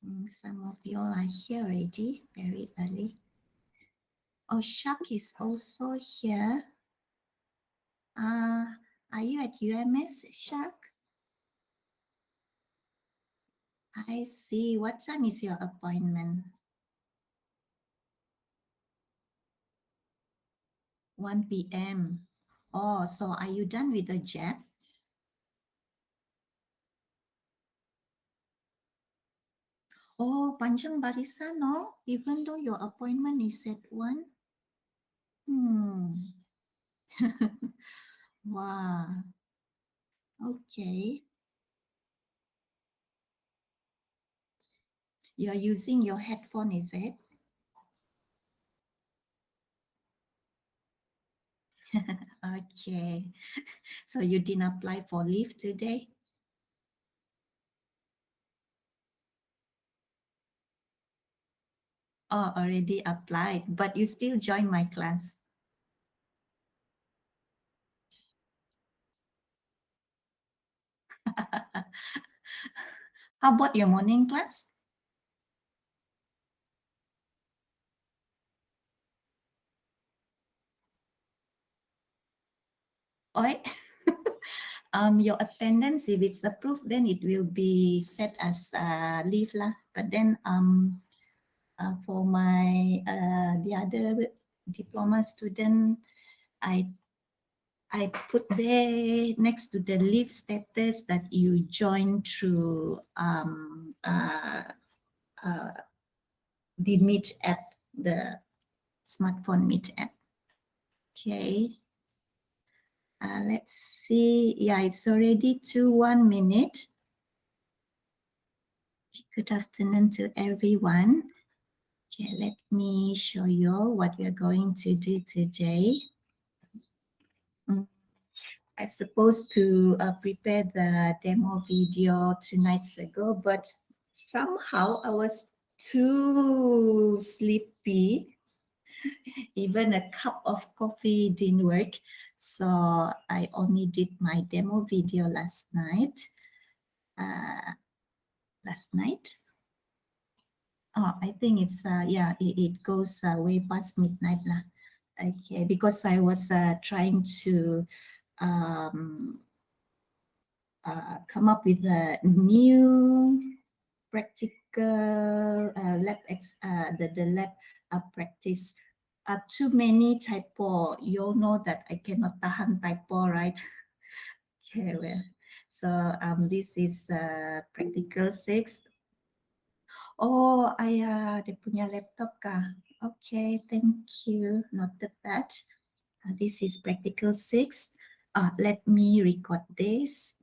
Some of you all are here already, very early. Oh, Shak is also here. Are you at UMS, Shak? I see. What time is your appointment? 1 p.m. Oh, so are you done with the jab? Oh, panjang barisan, no? Even though your appointment is at 1? Hmm. Wow. Okay. You're using your headphone, is it? Okay. So you didn't apply for leave today? Oh, already applied, but you still join my class. How about your morning class? Oh, your attendance, if it's approved, then it will be set as leave lah. But then for my the other diploma student, I put there next to the leave status that you join through the Meet app, the smartphone Meet app. Okay. Let's see. Yeah, it's already to 1 minute. Good afternoon to everyone. Okay, let me show you what we are going to do today. I supposed to prepare the demo video 2 nights ago, but somehow I was too sleepy. Even a cup of coffee didn't work. So I only did my demo video last night. Oh, I think it's yeah, it goes way past midnight lah. Okay, because I was trying to um, come up with a new practical the lab practice. Too many typo. You all know that I cannot tahan typo, right? Okay, well, so this is practical 6. Oh, dia punya laptop kah? Okay, thank you. Noted that. This is practical 6. Let me record this.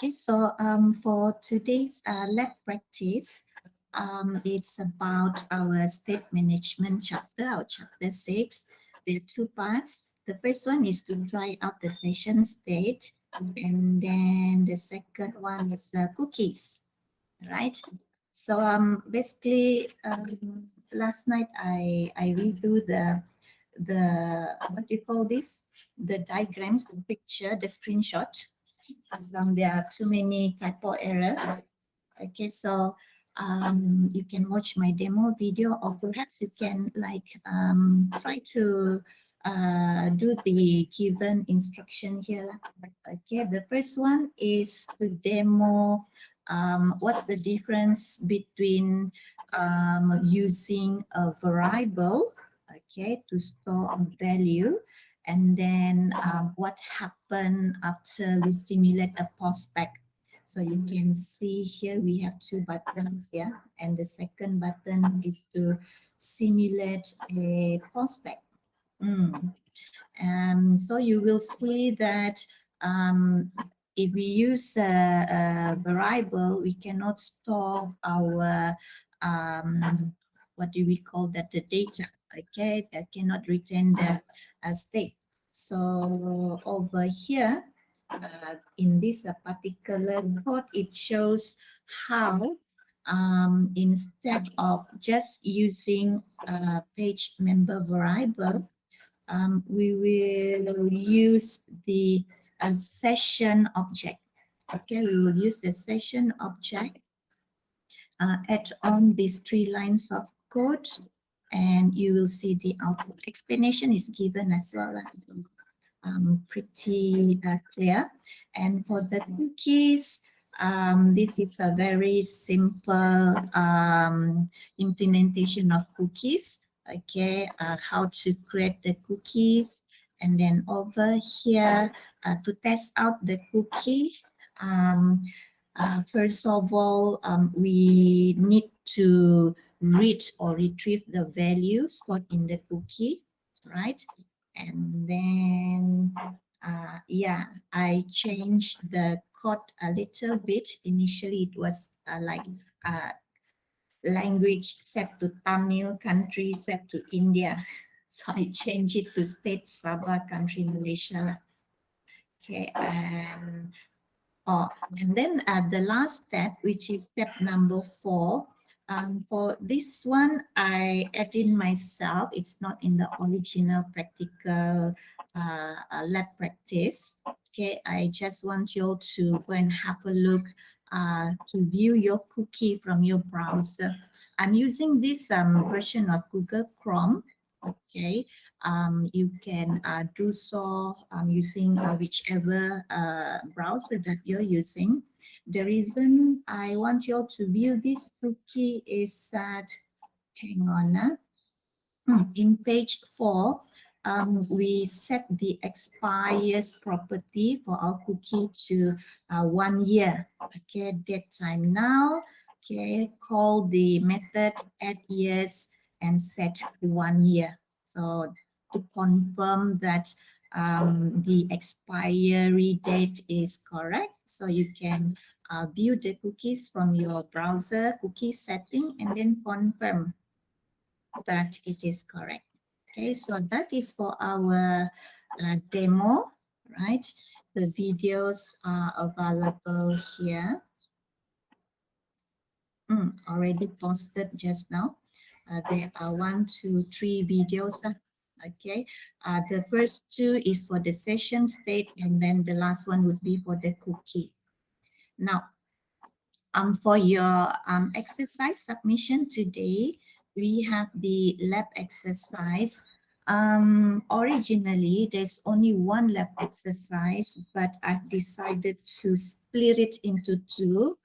Okay, so for today's lab practice, it's about our state management chapter, our chapter 6. There are 2 parts. The first one is to try out the session state, and then the second one is cookies, right? So basically, last night I redo the what do you call this? The diagrams, the picture, the screenshot. There are too many typo error. Okay, so you can watch my demo video, or perhaps you can try to do the given instruction here. Okay, the first one is to demo what's the difference between using a variable, okay, to store a value, and then what happened after we simulate a prospect. So you can see here we have 2 buttons, yeah, and the second button is to simulate a prospect. So you will see that if we use a variable, we cannot store our what do we call that, the data, okay, that cannot retain the state. So over here in this particular code, it shows how instead of just using a page member variable, we will use the session object. Okay, we will use the session object, add on these 3 lines of code, and you will see the output. Explanation is given as well as pretty clear. And for the cookies, this is a very simple implementation of cookies. Okay, how to create the cookies. And then over here, to test out the cookie, um, first of all, we need to read or retrieve the value stored in the cookie, right? And then, yeah, I changed the code a little bit. Initially, it was like uh, language set to Tamil, country set to India. So I changed it to state Sabah, country Malaysia. Okay, oh, and then the last step, which is step number 4. For this one, I add in myself. It's not in the original practical lab practice. Okay, I just want you all to go and have a look to view your cookie from your browser. I'm using this version of Google Chrome. Okay, you can do so using whichever browser that you're using. The reason I want you all to view this cookie is that, hang on, in page 4, we set the expires property for our cookie to 1 year. Okay, that time now. Okay, call the method add years and set 1 year. So to confirm that the expiry date is correct, so you can view the cookies from your browser cookie setting and then confirm that it is correct. Okay, so that is for our demo, right? The videos are available here. Already posted just now. There are 1, 2, 3 videos. Okay, the first 2 is for the session state, and then the last one would be for the cookie. Now, for your exercise submission today, we have the lab exercise. Originally, there's only one lab exercise, but I've decided to split it into 2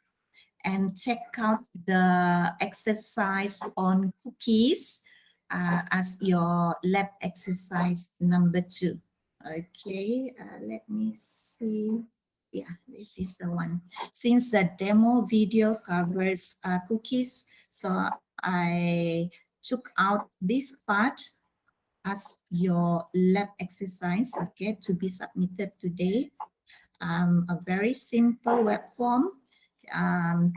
and check out the exercise on cookies as your lab exercise number 2. Okay, let me see. Yeah, this is the one. Since the demo video covers cookies, so I took out this part as your lab exercise, okay, to be submitted today. A very simple web form.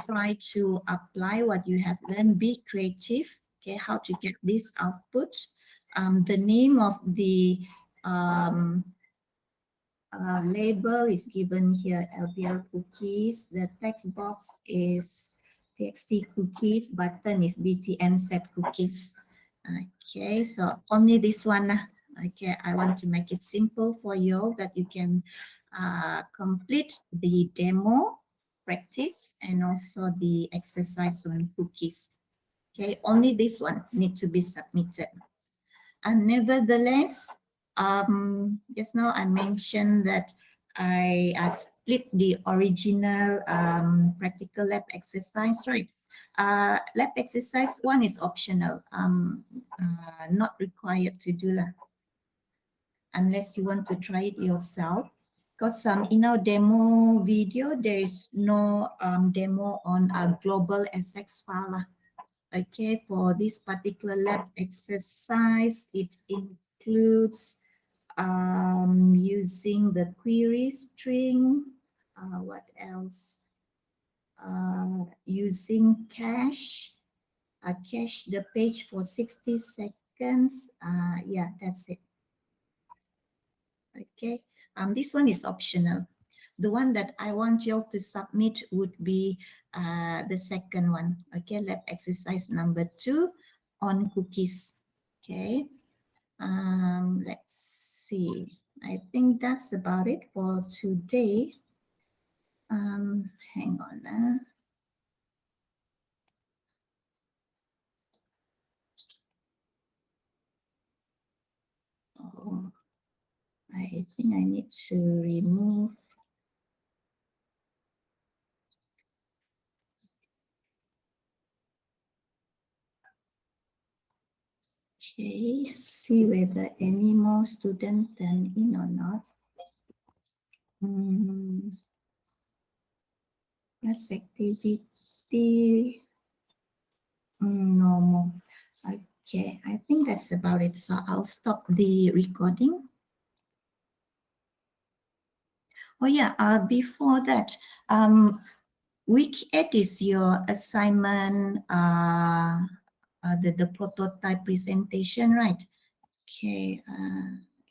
Try to apply what you have learned. Be creative. Okay, how to get this output. The name of the um, label is given here, LBL cookies. The text box is TXT cookies. Button is BTN set cookies. Okay, so only this one. Okay, I want to make it simple for you that you can complete the demo practice and also the exercise on cookies. Okay, only this one need to be submitted. And nevertheless, just now I mentioned that I split the original practical lab exercise, right? Lab exercise 1 is optional, not required to do that unless you want to try it yourself. Because in our demo video, there is no demo on a global SX file. Okay, for this particular lab exercise, it includes using the query string. What else? Using cache. Cache the page for 60 seconds. Yeah, that's it. Okay, this one is optional. the one that I want you to submit would be the second one. Okay, lab exercise number 2 on cookies. Okay, let's see. I think that's about it for today. Hang on. Oh, I think I need to remove. Okay, see whether any more students turn in or not. That's activity. No more. Okay, I think that's about it. So I'll stop the recording. Oh yeah, before that, which ed is your assignment, the prototype presentation, right? Okay,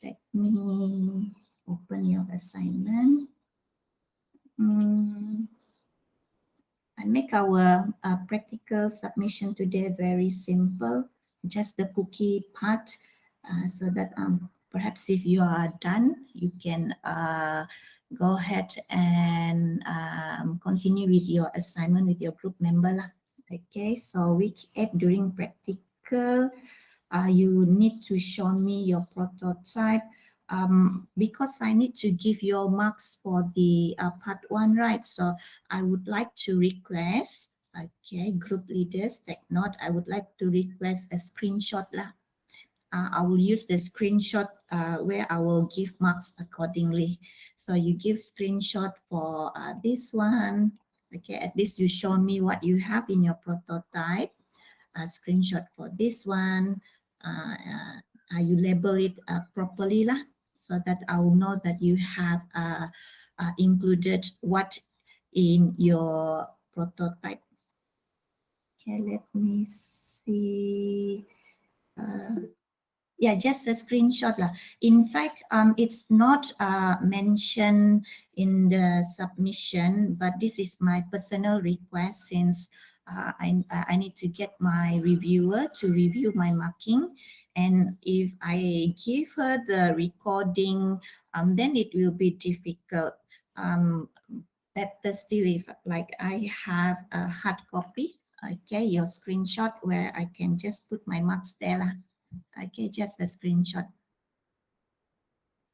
let me open your assignment. I make our practical submission today very simple, just the cookie part, so that perhaps if you are done, you can go ahead and continue with your assignment with your group member lah. Okay, so which add during practical, you need to show me your prototype. Because I need to give your marks for the part 1, right? So I would like to request, okay, group leaders, take note, I would like to request a screenshot lah. I will use the screenshot where I will give marks accordingly. So you give screenshot for this one. Okay, at least you show me what you have in your prototype. Screenshot for this one. You label it properly lah, so that I will know that you have included what in your prototype. Okay, let me see. Yeah, just a screenshot lah. In fact, it's not mentioned in the submission, but this is my personal request since I need to get my reviewer to review my marking. And if I give her the recording, then it will be difficult. Better still if like I have a hard copy, okay, your screenshot where I can just put my marks there lah. Okay, just a screenshot.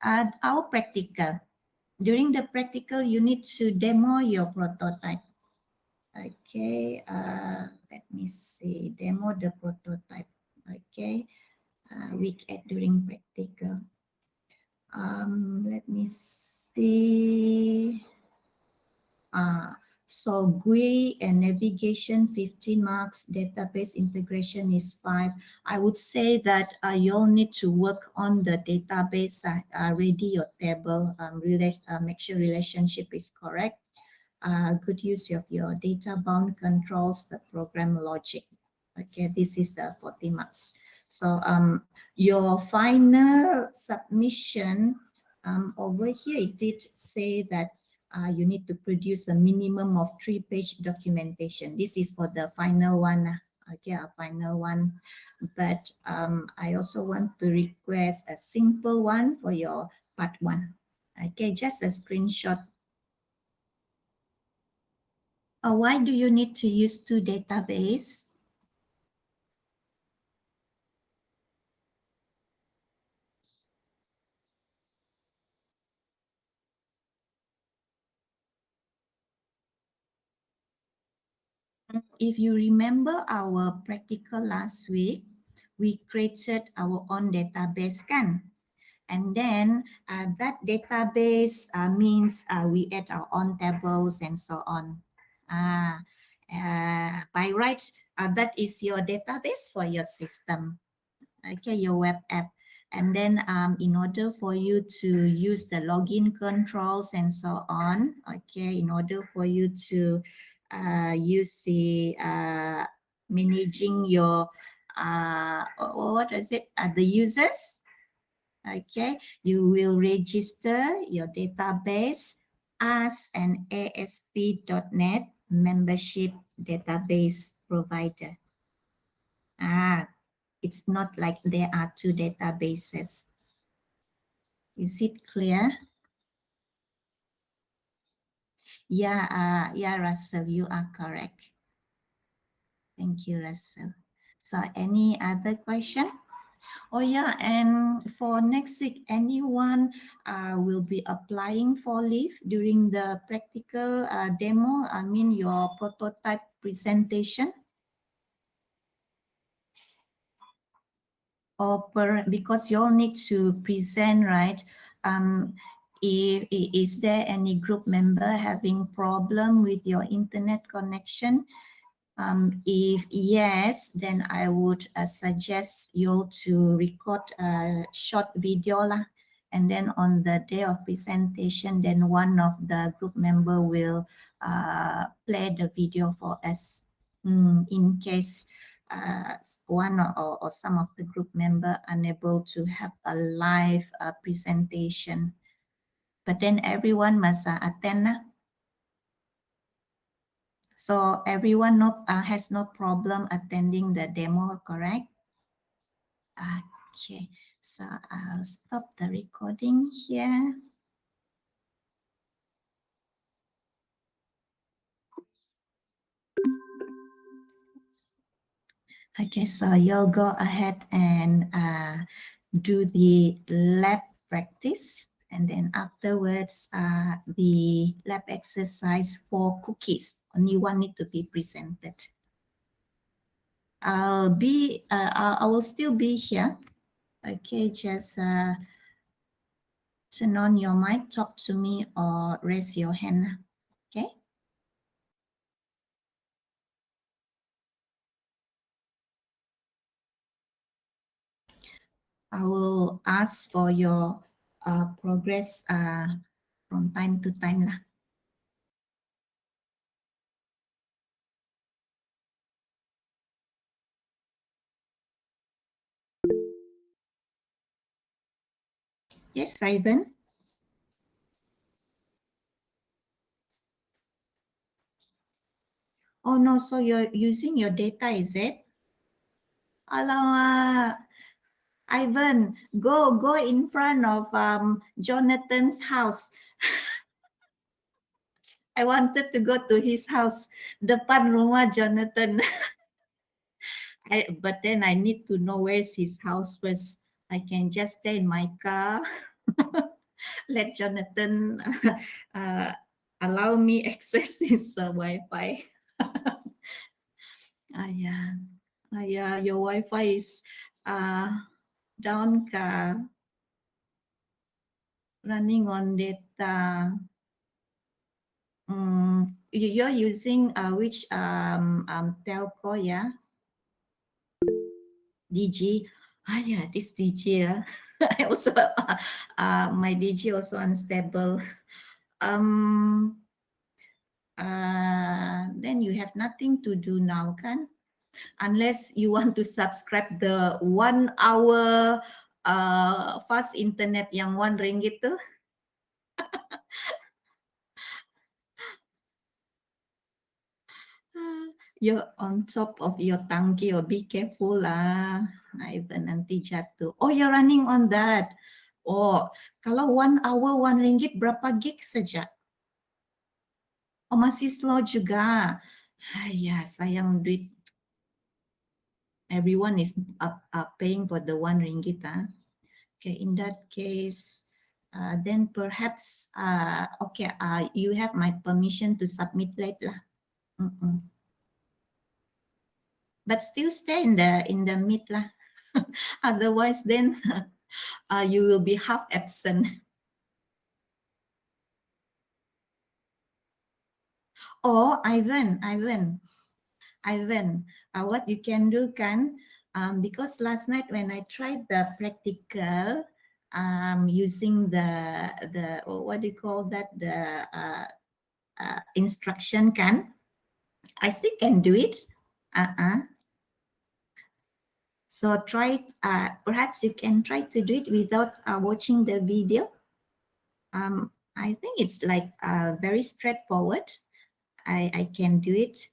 Our practical. During the practical, you need to demo your prototype. Okay, let me see. Demo the prototype. Okay, week 8 during practical. Let me see. So GUI and navigation 15 marks, database integration is 5. I would say that you'll need to work on the database side, ready your table, make sure relationship is correct. Good use of your data bound controls, the program logic. Okay, this is the 40 marks. So your final submission, over here it did say that you need to produce a minimum of 3-page documentation. This is for the final one. Okay, a final one. But I also want to request a simple one for your part 1. Okay, just a screenshot. Why do you need to use 2 databases? If you remember our practical last week, we created our own database kan? And then that database means we add our own tables and so on. By right, that is your database for your system, okay, your web app. And then in order for you to use the login controls and so on, okay, in order for you to use the managing your, what is it, the users, okay, you will register your database as an ASP.NET membership database provider. Ah, it's not like there are two databases. Is it clear? Yeah, yeah, Russell, you are correct. Thank you, Russell. So any other question? Oh yeah, and for next week, anyone will be applying for leave during the practical demo, I mean your prototype presentation? Or because you all need to present, right? Is there any group member having problem with your internet connection? If yes, then I would suggest you to record a short video lah. And then on the day of presentation, then one of the group member will play the video for us. In case one or some of the group member unable to have a live presentation. But then everyone must attend lah. So everyone has no problem attending the demo, correct? Okay, so I'll stop the recording here. Okay, so you'll go ahead and do the lab practice, and then afterwards the lab exercise for cookies. Only one need to be presented. I will still be here. Okay, just turn on your mic, talk to me, or raise your hand. Okay. I will ask for your progress from time to time lah. Yes, Ivan. Oh no, so you're using your data, is it? Alamak. Ivan, go in front of Jonathan's house. I wanted to go to his house, depan rumah Jonathan. But then I need to know where's his house first. I can just stay in my car, let Jonathan uh, allow me access his Wi-Fi. Yeah, yeah, your Wi-Fi is uh, down ka, running on data. You're using which telco, yeah? DG. Yeah, this DG. I also my DG also unstable. Then you have nothing to do now, kan? Unless you want to subscribe the 1 hour fast internet yang RM1 tu. You're on top of your tangki, or be careful lah. Ivan nanti jatuh. Oh, you're running on that. Oh, kalau 1 hour RM1 berapa gig saja? Oh, masih slow juga. Ya, sayang duit. Everyone is paying for the RM1. Okay, in that case, then perhaps, okay, you have my permission to submit late lah. But still stay in the mid lah. Otherwise, then you will be half absent. Oh, Ivan, what you can do kan, because last night when I tried the practical, using the what do you call that, the instruction kan, I still can do it. So try, perhaps you can try to do it without watching the video. I think it's like very straightforward. I can do it.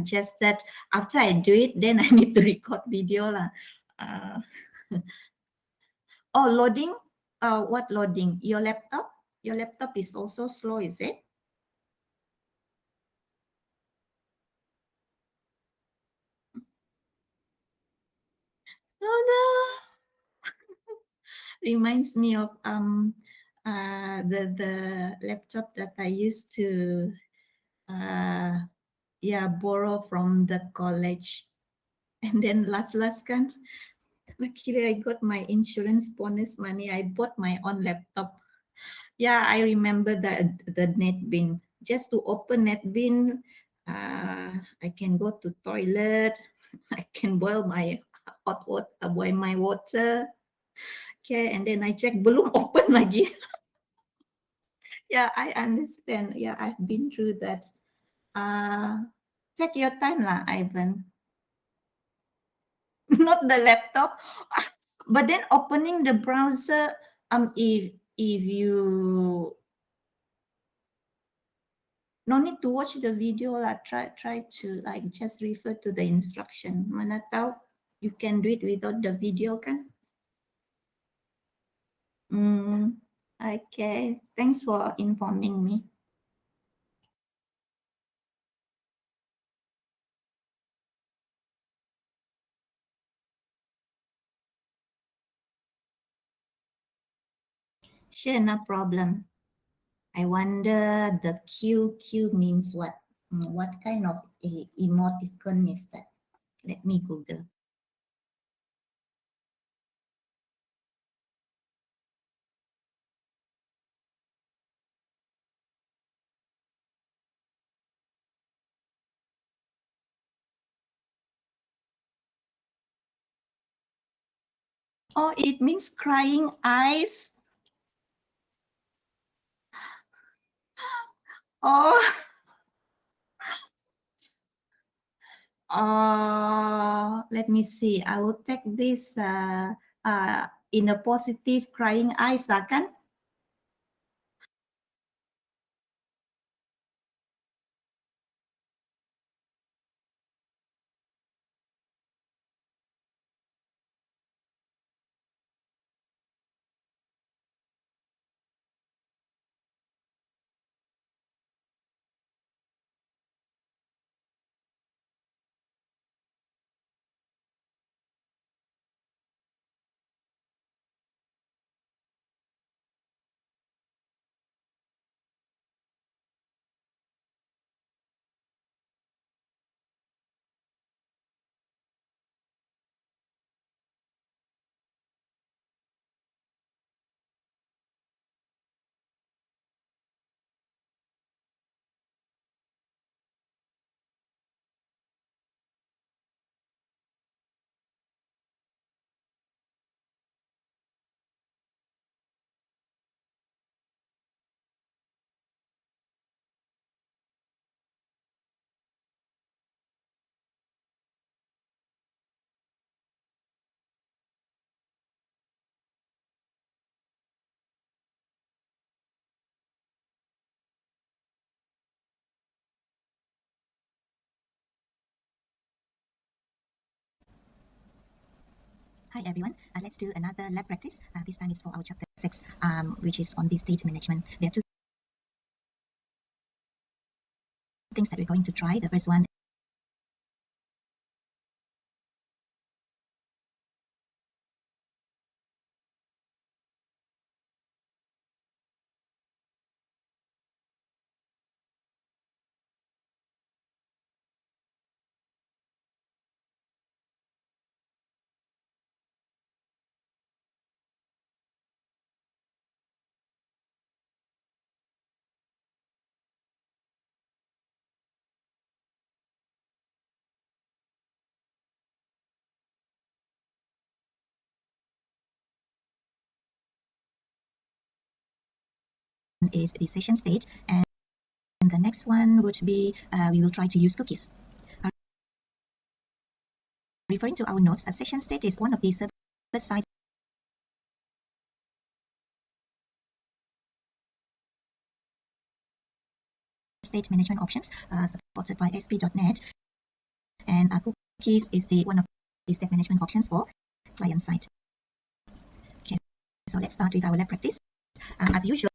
Just that after I do it, then I need to record video lah. Uh, oh, loading. What loading? Your laptop? Your laptop is also slow, is it? Oh no! Reminds me of the laptop that I used to yeah, borrow from the college. And then last kan, luckily I got my insurance bonus money. I bought my own laptop. Yeah, I remember the NetBean. Just to open NetBean, I can go to toilet. I can boil my hot water, boil my water. Okay, and then I check belum open lagi. Yeah, I understand. Yeah, I've been through that. Take your time lah, Ivan. Not the laptop. But then opening the browser, if you no need to watch the video lah, try to like just refer to the instruction. Mana tahu you can do it without the video kan? Okay. Thanks for informing me. Sure, no problem. I wonder the Q means what? What kind of a emoticon is that? Let me Google. Oh, it means crying eyes. Oh, let me see. I will take this in a positive crying eyes, kan? Hi everyone, let's do another lab practice. This time is for our chapter 6, which is on the stage management. There are two things that we're going to try. The first one is the session stage, and the next one would be we will try to use cookies. Referring to our notes, a session state is one of the server-side state management options supported by ASP.NET, and cookies is one of the state management options for client side. Okay, so let's start with our lab practice. As usual,